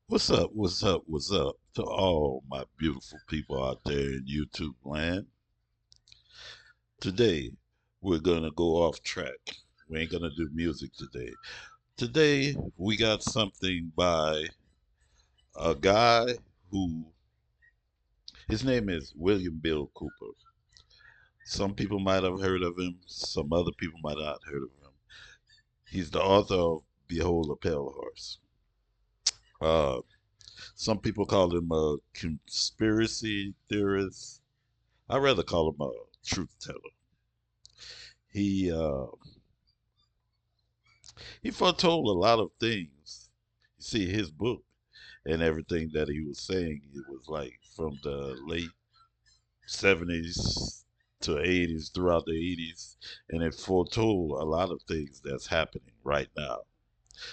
What's up? What's up? What's up to all my beautiful people out there in YouTube land? Today, we're gonna go off track. We ain't gonna do music today. Today, we got something by a guy who, his name is William Bill Cooper. Some people might have heard of him, some other people might not have heard of him. He's the author of Behold a Pale Horse. Uh, some people call him a conspiracy theorist. I'd rather call him a truth teller. He uh, he foretold a lot of things. You see, his book and everything that he was saying, it was like from the late 70s to 80s, throughout the 80s, and it foretold a lot of things that's happening right now.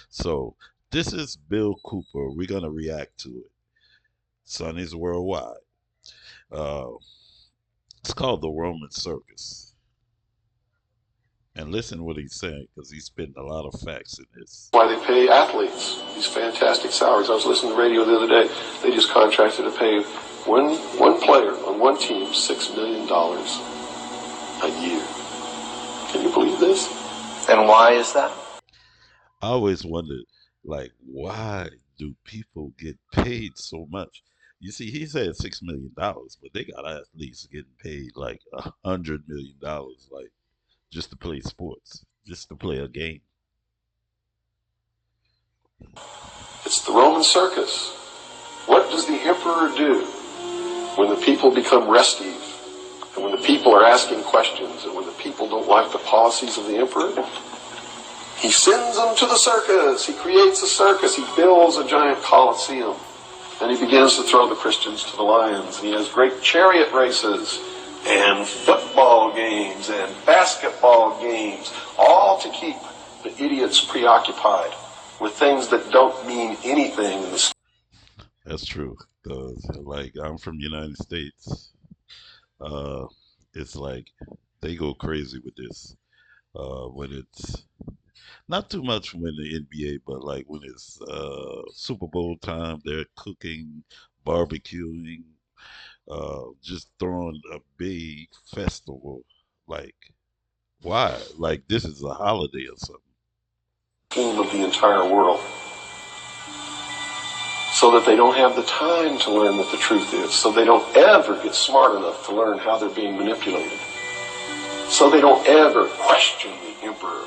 So this is Bill Cooper. We're gonna react to it. Sonny's Worldwide. Uh, it's called the Roman Circus. And listen what he's saying, because he's spitting a lot of facts in this. Why they pay athletes these fantastic salaries. I was listening to the radio the other day. They just contracted to pay one player on one team $6 million a year. Can you believe this? And why is that? I always wondered, like, why do people get paid so much? You see, he said $6 million, but they got athletes getting paid like $100 million, like just to play sports, just to play a game. It's the Roman circus. What does the emperor do when the people become restive, and when the people are asking questions, and when the people don't like the policies of the emperor? He sends them to the circus. He creates a circus. He builds a giant coliseum. And he begins to throw the Christians to the lions. And he has great chariot races and football games and basketball games, all to keep the idiots preoccupied with things that don't mean anything in the. That's true, because like I'm from the United States. Uh, it's like they go crazy with this. When it's not too much when the NBA, but like when it's Super Bowl time, they're cooking, barbecuing, just throwing a big festival. Like, why? Like this is a holiday or something. Scheme of the entire world, so that they don't have the time to learn what the truth is, so they don't ever get smart enough to learn how they're being manipulated, so they don't ever question the emperor.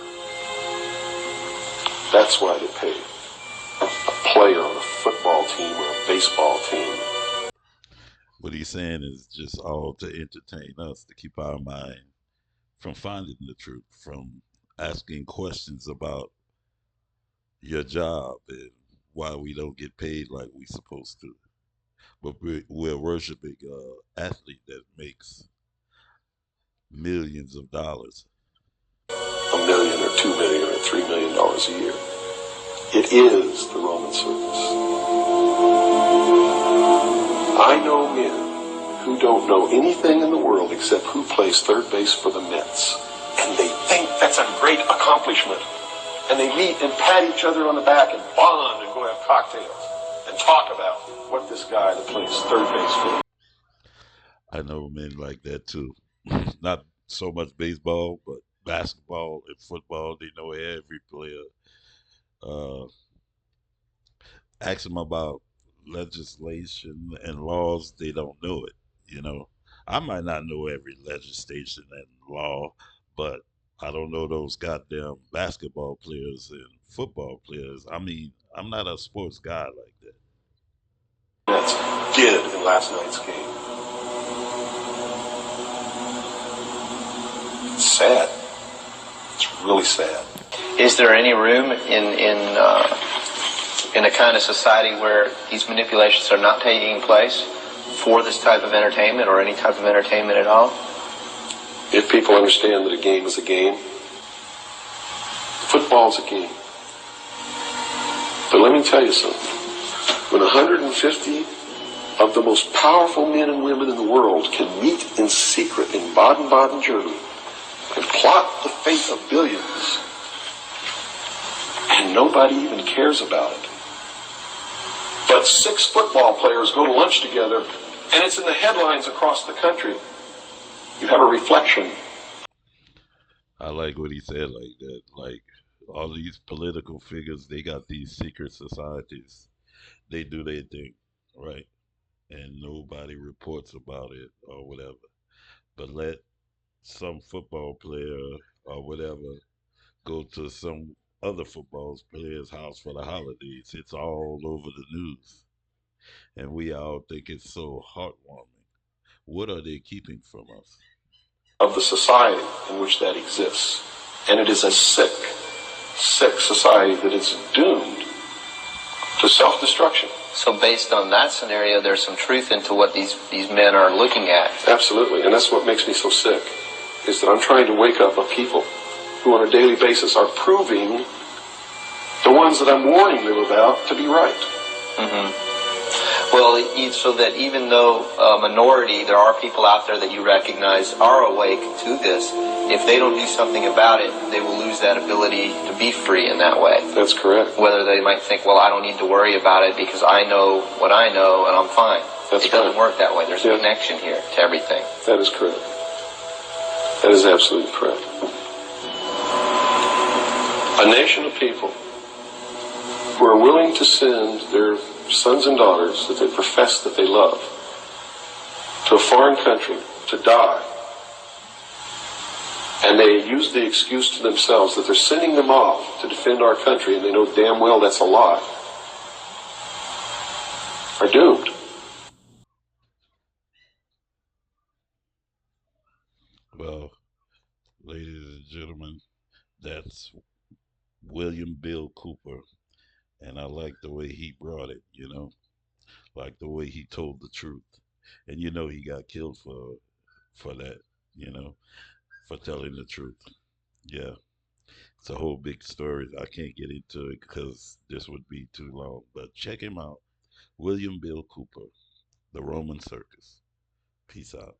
That's why they pay a player on a football team or a baseball team. What he's saying is just all to entertain us, to keep our mind from finding the truth, from asking questions about your job and why we don't get paid like we supposed to. But we're worshiping an athlete that makes millions of dollars. $1 million or $2 million or $3 million a year. It is the Roman circus. I know men who don't know anything in the world except who plays third base for the Mets. And they think that's a great accomplishment. And they meet and pat each other on the back and bond and go have cocktails and talk about what this guy that plays third base for. I know men like that too. Not so much baseball, but basketball and football. They know every player. Uh, Ask them about legislation and laws, they don't know it. You know, I might not know every legislation and law, but I don't know those goddamn basketball players and football players. I mean, I'm not a sports guy like that. Mets did in last night's game. It's sad. It's really sad. Is there any room in a kind of society where these manipulations are not taking place for this type of entertainment or any type of entertainment at all? If people understand that a game is a game, football's a game. But let me tell you something. When 150 of the most powerful men and women in the world can meet in secret in Baden-Baden, Germany, and plot the fate of billions, and nobody even cares about it, But 6 football players go to lunch together, and it's in the headlines across the country. You have a reflection. I like what he said like that. Like all these political figures, they got these secret societies. They do their thing, right? And nobody reports about it or whatever. But let some football player or whatever go to some other football player's house for the holidays. It's all over the news. And we all think it's so heartwarming. What are they keeping from us? Of the society in which that exists. And it is a sick, sick society that is doomed to self-destruction. So based on that scenario, there's some truth into what these men are looking at. Absolutely. And that's what makes me so sick, is that I'm trying to wake up a people who on a daily basis are proving the ones that I'm warning them about to be right. Mm-hmm. Well, so that even though a minority, there are people out there that you recognize are awake to this, if they don't do something about it, they will lose that ability to be free in that way. That's correct. Whether they might think, well, I don't need to worry about it because I know what I know and I'm fine. It doesn't work that way. There's a connection here to everything. That is correct. That is absolutely correct. A nation of people who are willing to send their sons and daughters that they profess that they love to a foreign country to die, and they use the excuse to themselves that they're sending them off to defend our country, and they know damn well that's a lie, are doomed. Well, ladies and gentlemen, that's William Bill Cooper. And I like the way he brought it, like the way he told the truth. And he got killed for that, you know, for telling the truth. Yeah, it's a whole big story. I can't get into it because this would be too long. But check him out, William Bill Cooper, The Roman Circus. Peace out.